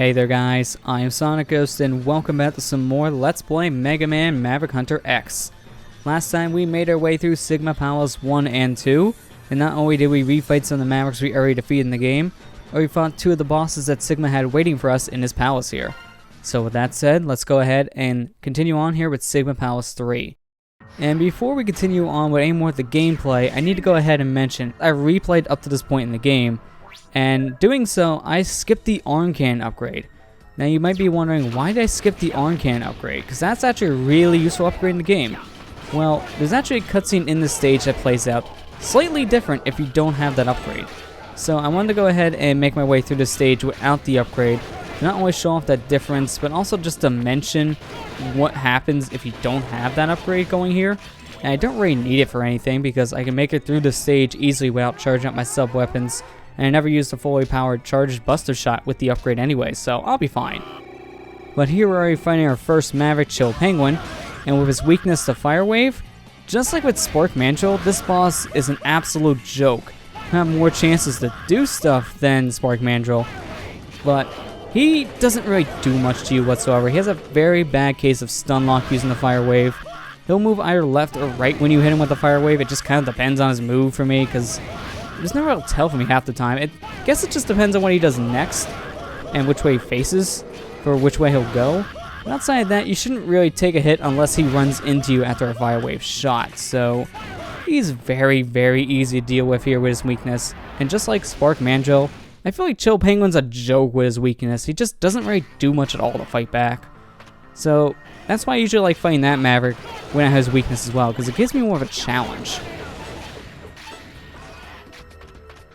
Hey there guys, I am SonicGhost and welcome back to some more Let's Play Mega Man Maverick Hunter X. Last time we made our way through Sigma Palace 1 and 2, and not only did we refight some of the Mavericks we already defeated in the game, but we fought two of the bosses that Sigma had waiting for us in his palace here. So with that said, let's go ahead and continue on here with Sigma Palace 3. And before we continue on with any more of the gameplay, I need to go ahead and mention I replayed up to this point in the game, and doing so, I skipped the arm cannon upgrade. Now you might be wondering, why did I skip the arm cannon upgrade? Because that's actually a really useful upgrade in the game. Well, there's actually a cutscene in this stage that plays out slightly different if you don't have that upgrade. So I wanted to go ahead and make my way through this stage without the upgrade, to not only show off that difference, but also just to mention what happens if you don't have that upgrade going here. And I don't really need it for anything because I can make it through the stage easily without charging up my sub-weapons. And I never used a fully powered charged buster shot with the upgrade anyway, so I'll be fine. But here we're already fighting our first Maverick Chill Penguin, and with his weakness to Fire Wave, just like with Spark Mandrill, this boss is an absolute joke. I have more chances to do stuff than Spark Mandrill, but he doesn't really do much to you whatsoever. He has a very bad case of stun lock using the Fire Wave. He'll move either left or right when you hit him with the Fire Wave. It just kind of depends on his move for me, because there's no real tell for me half the time. I guess it just depends on what he does next and which way he faces for which way he'll go. But outside of that, you shouldn't really take a hit unless he runs into you after a Fire Wave shot. So he's very, very easy to deal with here with his weakness. And just like Spark Mandrill, I feel like Chill Penguin's a joke with his weakness. He just doesn't really do much at all to fight back. So that's why I usually like fighting that Maverick when it has weakness as well, because it gives me more of a challenge.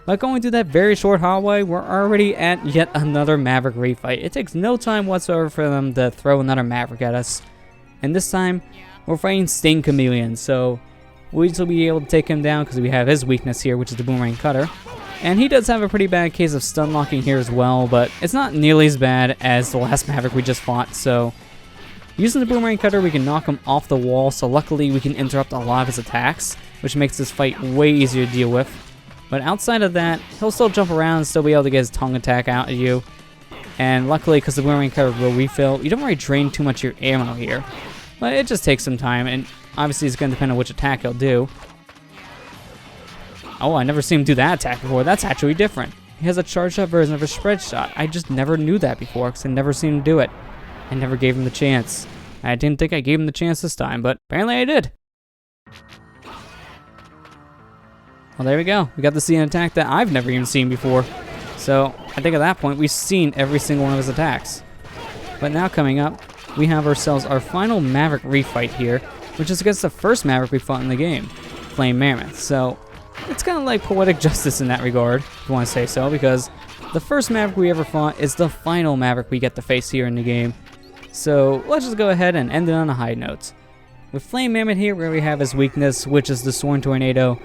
But going through that very short hallway, we're already at yet another Maverick refight. It takes no time whatsoever for them to throw another Maverick at us. And this time, we're fighting Sting Chameleon, so we'll easily be able to take him down because we have his weakness here, which is the Boomerang Cutter. And he does have a pretty bad case of stun locking here as well, but it's not nearly as bad as the last Maverick we just fought, so using the Boomerang Cutter, we can knock him off the wall, so luckily we can interrupt a lot of his attacks, which makes this fight way easier to deal with. But outside of that, he'll still jump around and still be able to get his tongue attack out at you. And luckily, because the Boomerang Cutter will refill, you don't really drain too much of your ammo here. But it just takes some time, and obviously it's going to depend on which attack he'll do. Oh, I never seen him do that attack before. That's actually different. He has a charged up version of a spread shot. I just never knew that before, because I never seen him do it. I never gave him the chance. I didn't think I gave him the chance this time, but apparently I did. Well, there we go. We got to see an attack that I've never even seen before. So, I think at that point, we've seen every single one of his attacks. But now coming up, we have ourselves our final Maverick refight here, which is against the first Maverick we fought in the game, Flame Mammoth. So, it's kind of like poetic justice in that regard, if you want to say so, because the first Maverick we ever fought is the final Maverick we get to face here in the game. So, let's just go ahead and end it on a high note. With Flame Mammoth here, where we have his weakness, which is the Sworn Tornado.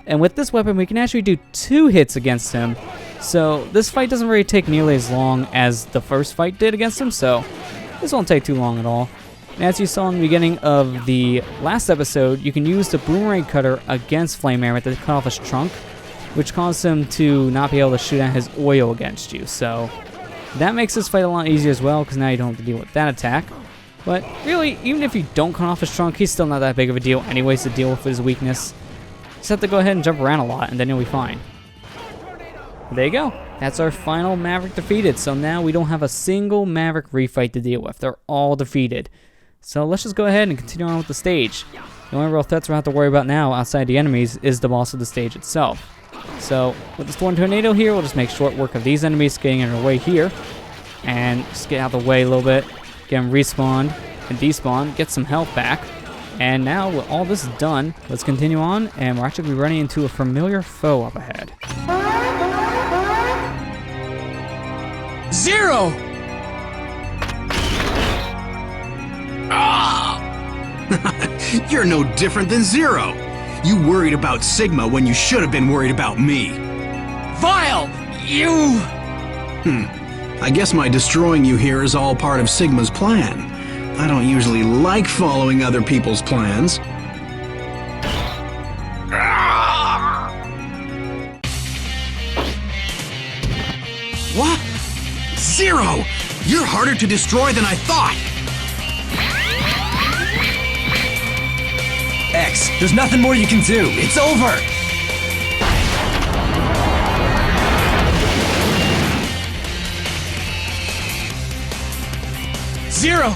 And with this weapon, we can actually do 2 hits against him. So this fight doesn't really take nearly as long as the first fight did against him, so this won't take too long at all. And as you saw in the beginning of the last episode, you can use the Boomerang Cutter against Flame Mammoth to cut off his trunk, which causes him to not be able to shoot out his oil against you. So that makes this fight a lot easier as well, because now you don't have to deal with that attack. But really, even if you don't cut off his trunk, he's still not that big of a deal anyways to deal with his weakness. Just have to go ahead and jump around a lot, and then you'll be fine. There you go. That's our final Maverick defeated. So now we don't have a single Maverick refight to deal with. They're all defeated. So let's just go ahead and continue on with the stage. The only real threats we have to worry about now, outside the enemies, is the boss of the stage itself. So with the Storm Tornado here, we'll just make short work of these enemies getting in our way here. And just get out of the way a little bit. Get them respawned and despawned. Get some health back. And now, with all this done, let's continue on, and we're actually running into a familiar foe up ahead. Zero! You're no different than Zero. You worried about Sigma when you should have been worried about me. Vile! You... I guess my destroying you here is all part of Sigma's plan. I don't usually like following other people's plans. What? Zero! You're harder to destroy than I thought! X, there's nothing more you can do. It's over! Zero!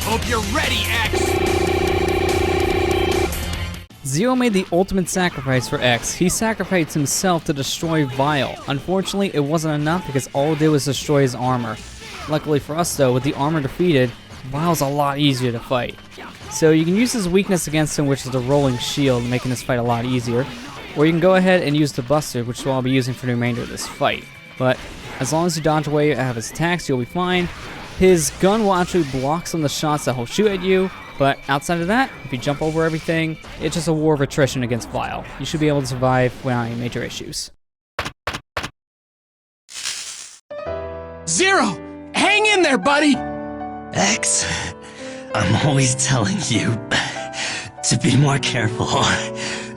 Hope you're ready, X! Zero made the ultimate sacrifice for X. He sacrificed himself to destroy Vile. Unfortunately, it wasn't enough because all it did was destroy his armor. Luckily for us though, with the armor defeated, Vile's a lot easier to fight. So you can use his weakness against him, which is the rolling shield, making this fight a lot easier. Or you can go ahead and use the Buster, which is what I'll be using for the remainder of this fight. But as long as you dodge away out of his attacks, you'll be fine. His gun will actually block some of the shots that he'll shoot at you, but outside of that, if you jump over everything, it's just a war of attrition against Vile. You should be able to survive without any major issues. Zero! Hang in there, buddy! X, I'm always telling you to be more careful.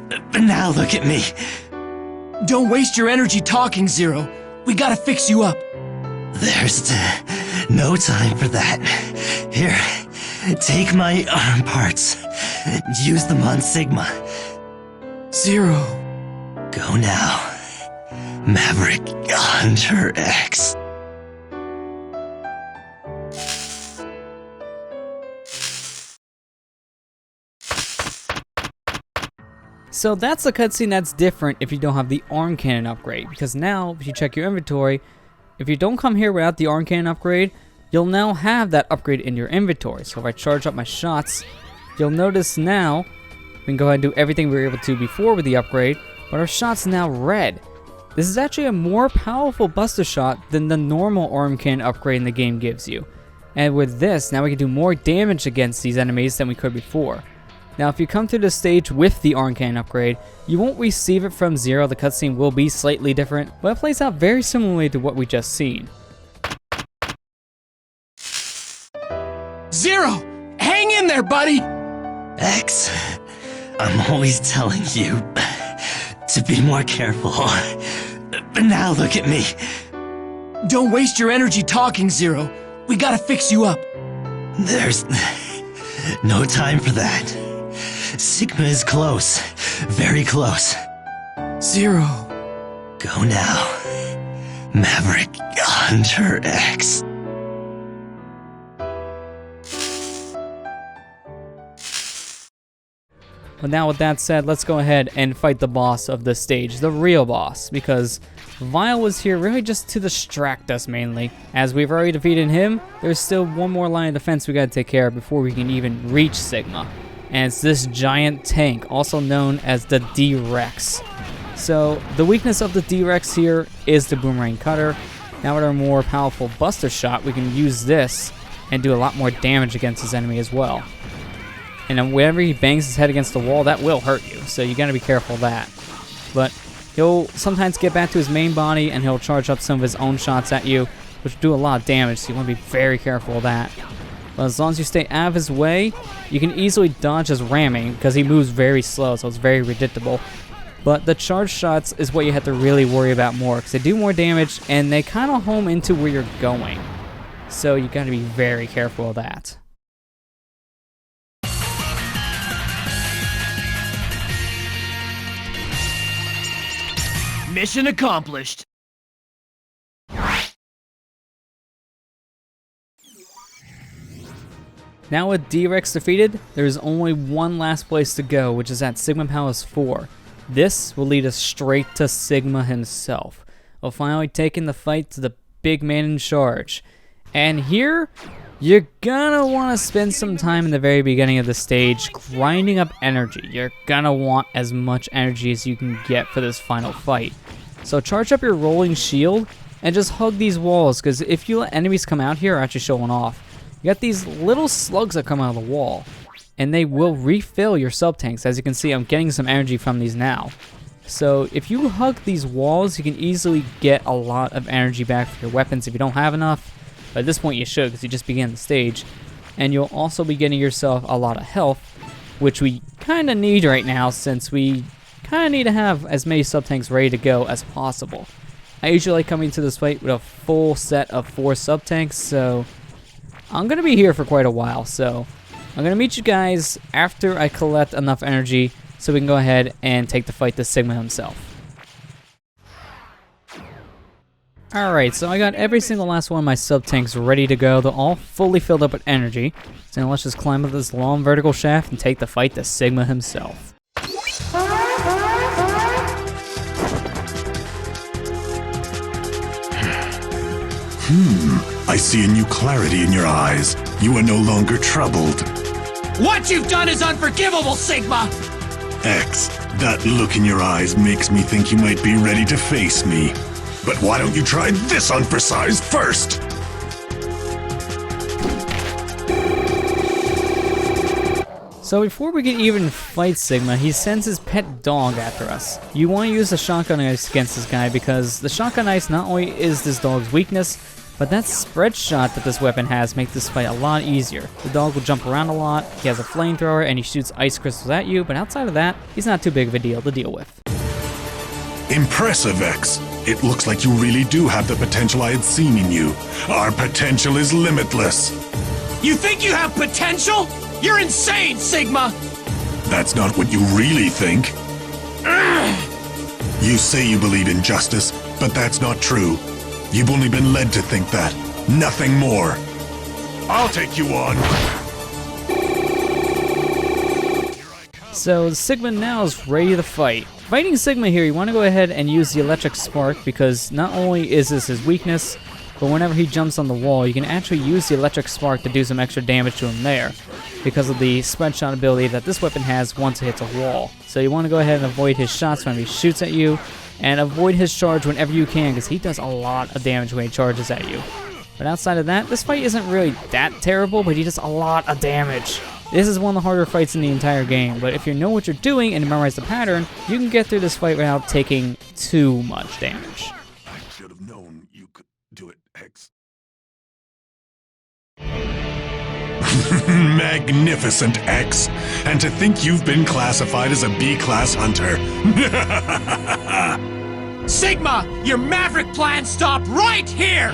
But now look at me. Don't waste your energy talking, Zero. We gotta fix you up. There's no time for that. Here, take my arm parts. Use them on Sigma. Zero. Go now. Maverick Hunter X. So that's a cutscene that's different if you don't have the arm cannon upgrade, because now if you check your inventory, if you don't come here without the arm cannon upgrade, you'll now have that upgrade in your inventory. So if I charge up my shots, you'll notice now we can go ahead and do everything we were able to before with the upgrade, but our shot's now red. This is actually a more powerful Buster shot than the normal arm cannon upgrade in the game gives you. And with this, now we can do more damage against these enemies than we could before. Now if you come through the stage with the arm cannon upgrade, you won't receive it from Zero. The cutscene will be slightly different, but it plays out very similarly to what we just seen. Zero! Hang in there, buddy! X, I'm always telling you to be more careful. But now look at me. Don't waste your energy talking, Zero. We gotta fix you up. There's no time for that. Sigma is close. Very close. Zero. Go now. Maverick Hunter X. But now with that said, let's go ahead and fight the boss of this stage, the real boss, because Vile was here really just to distract us mainly. As we've already defeated him, there's still one more line of defense we gotta take care of before we can even reach Sigma. And it's this giant tank, also known as the D-Rex. So the weakness of the D-Rex here is the Boomerang Cutter. Now with our more powerful Buster shot, we can use this and do a lot more damage against his enemy as well. And then whenever he bangs his head against the wall, that will hurt you, so you gotta be careful of that. But he'll sometimes get back to his main body and he'll charge up some of his own shots at you, which do a lot of damage, so you wanna be very careful of that. But as long as you stay out of his way, you can easily dodge his ramming, because he moves very slow, so it's very predictable. But the charge shots is what you have to really worry about more, because they do more damage, and they kind of home into where you're going. So you gotta be very careful of that. Mission accomplished. Now with D-Rex defeated, there is only one last place to go, which is at Sigma Palace 4. This will lead us straight to Sigma himself. We'll finally taking the fight to the big man in charge. And here, you're gonna want to spend some time in the very beginning of the stage grinding up energy. You're gonna want as much energy as you can get for this final fight. So charge up your rolling shield and just hug these walls, because if you let enemies come out here, are actually showing off. You got these little slugs that come out of the wall, and they will refill your sub-tanks. As you can see, I'm getting some energy from these now. So if you hug these walls, you can easily get a lot of energy back for your weapons if you don't have enough. But at this point you should, because you just began the stage. And you'll also be getting yourself a lot of health, which we kind of need right now, since we kind of need to have as many sub-tanks ready to go as possible. I usually like coming to this fight with a full set of 4 sub-tanks, so I'm going to be here for quite a while. So I'm going to meet you guys after I collect enough energy so we can go ahead and take the fight to Sigma himself. Alright, so I got every single last one of my sub-tanks ready to go. They're all fully filled up with energy. So now let's just climb up this long vertical shaft and take the fight to Sigma himself. I see a new clarity in your eyes. You are no longer troubled. What you've done is unforgivable, Sigma! X, that look in your eyes makes me think you might be ready to face me. But why don't you try this on for size first? So before we can even fight Sigma, he sends his pet dog after us. You want to use the shotgun ice against this guy because the shotgun ice not only is this dog's weakness, but that spread shot that this weapon has makes this fight a lot easier. The dog will jump around a lot, he has a flamethrower, and he shoots ice crystals at you, but outside of that, he's not too big of a deal to deal with. Impressive, X. It looks like you really do have the potential I had seen in you. Our potential is limitless. You think you have potential? You're insane, Sigma! That's not what you really think. You say you believe in justice, but that's not true. You've only been led to think that. Nothing more. I'll take you on. So Sigma now is ready to fight. Fighting Sigma here, you want to go ahead and use the electric spark because not only is this his weakness, but whenever he jumps on the wall, you can actually use the electric spark to do some extra damage to him there because of the spread shot ability that this weapon has once it hits a wall. So you want to go ahead and avoid his shots when he shoots at you, and avoid his charge whenever you can because he does a lot of damage when he charges at you. But outside of that, this fight isn't really that terrible, but he does a lot of damage. This is one of the harder fights in the entire game, but if you know what you're doing and memorize the pattern, you can get through this fight without taking too much damage. I should have known you could do it, X. Magnificent, X. And to think you've been classified as a B-class hunter. Sigma, your Maverick plan stopped right here!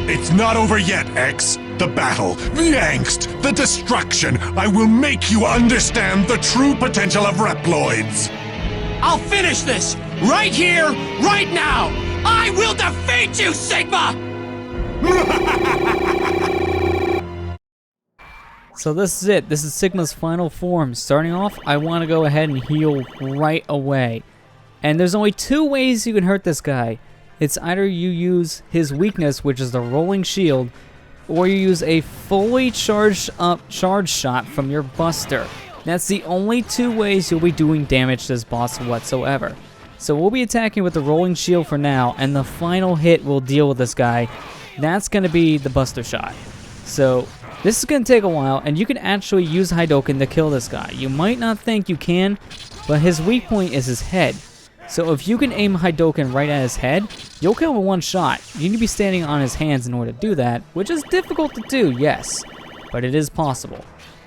It's not over yet, X. The battle, the angst, the destruction. I will make you understand the true potential of Reploids. I'll finish this! Right here, right now! I will defeat you, Sigma! So this is it. This is Sigma's final form. Starting off, I want to go ahead and heal right away. And there's only 2 ways you can hurt this guy. It's either you use his weakness, which is the rolling shield, or you use a fully charged up charge shot from your buster. That's the only 2 ways you'll be doing damage to this boss whatsoever. So we'll be attacking with the rolling shield for now, and the final hit will deal with this guy. That's going to be the buster shot. So this is going to take a while, and you can actually use Hadouken to kill this guy. You might not think you can, but his weak point is his head. So if you can aim Hadouken right at his head, you'll kill him in 1 shot. You need to be standing on his hands in order to do that, which is difficult to do, yes, but it is possible.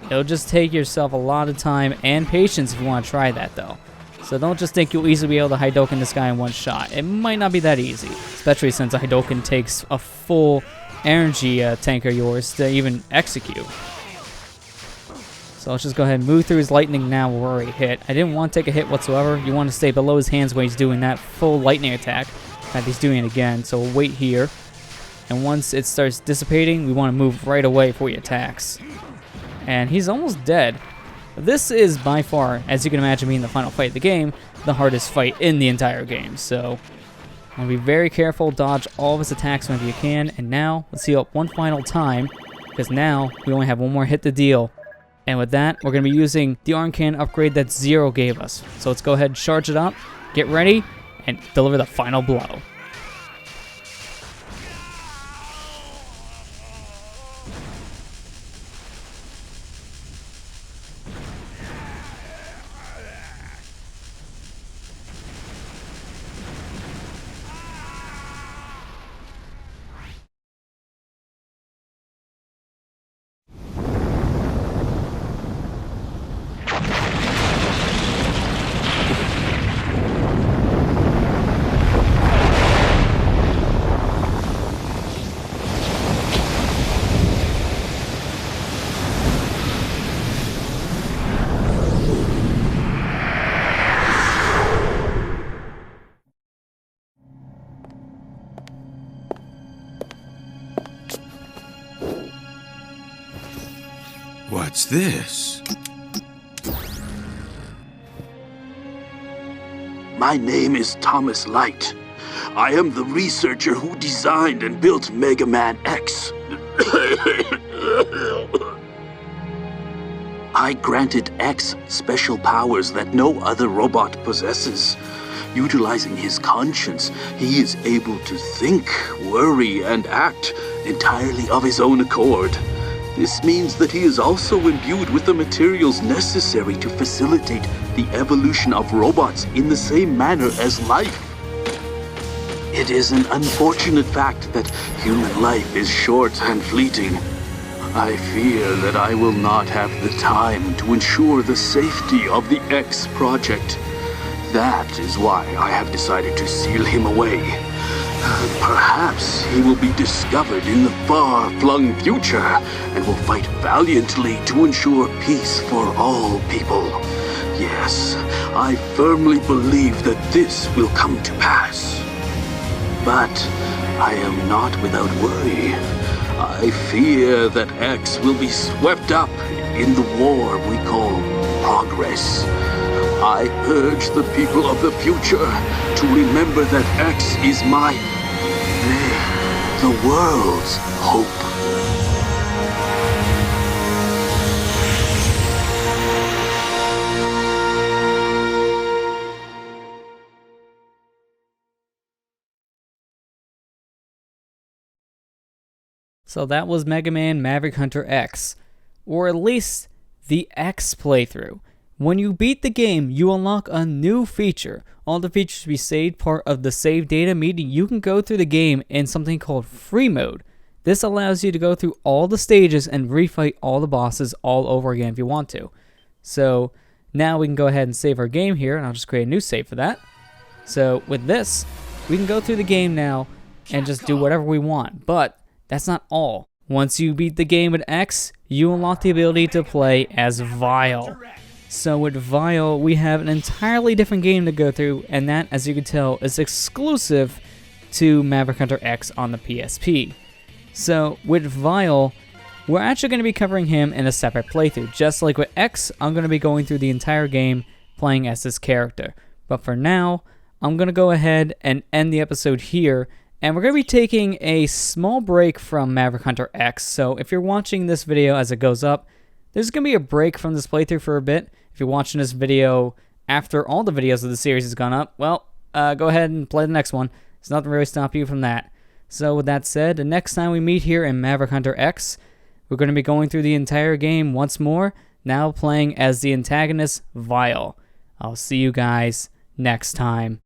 It'll just take yourself a lot of time and patience if you want to try that though. So don't just think you'll easily be able to Hadouken this guy in 1 shot. It might not be that easy, especially since a Hadouken takes a full energy tank of yours to even execute. So let's just go ahead and move through his lightning now. We're already hit. I didn't want to take a hit whatsoever. You want to stay below his hands when he's doing that full lightning attack. In fact, he's doing it again, so we'll wait here. And once it starts dissipating, we want to move right away before he attacks. And he's almost dead. This is by far, as you can imagine being the final fight of the game, the hardest fight in the entire game. So I'm going to be very careful, dodge all of his attacks whenever you can. And now, let's heal up 1 final time, because now we only have 1 more hit to deal. And with that, we're going to be using the arm cannon upgrade that Zero gave us. So let's go ahead and charge it up, get ready, and deliver the final blow. What's this? My name is Thomas Light. I am the researcher who designed and built Mega Man X. I granted X special powers that no other robot possesses. Utilizing his conscience, he is able to think, worry, and act entirely of his own accord. This means that he is also imbued with the materials necessary to facilitate the evolution of robots in the same manner as life. It is an unfortunate fact that human life is short and fleeting. I fear that I will not have the time to ensure the safety of the X project. That is why I have decided to seal him away. Perhaps he will be discovered in the far-flung future and will fight valiantly to ensure peace for all people. Yes, I firmly believe that this will come to pass. But I am not without worry. I fear that X will be swept up in the war we call progress. I urge the people of the future to remember that X is the world's hope. So that was Mega Man Maverick Hunter X, or at least the X playthrough. When you beat the game, you unlock a new feature. All the features will be saved part of the save data, meaning you can go through the game in something called free mode. This allows you to go through all the stages and refight all the bosses all over again if you want to. So now we can go ahead and save our game here, and I'll just create a new save for that. So with this, we can go through the game now and just do whatever we want, but that's not all. Once you beat the game with X, you unlock the ability to play as Vile. So with Vile, we have an entirely different game to go through, and that, as you can tell, is exclusive to Maverick Hunter X on the PSP. So with Vile, we're actually going to be covering him in a separate playthrough. Just like with X, I'm going to be going through the entire game playing as this character. But for now, I'm going to go ahead and end the episode here, and we're going to be taking a small break from Maverick Hunter X. So if you're watching this video as it goes up, there's going to be a break from this playthrough for a bit. If you're watching this video after all the videos of the series has gone up, well, go ahead and play the next one. There's nothing really stopping you from that. So with that said, the next time we meet here in Maverick Hunter X, we're going to be going through the entire game once more, now playing as the antagonist, Vile. I'll see you guys next time.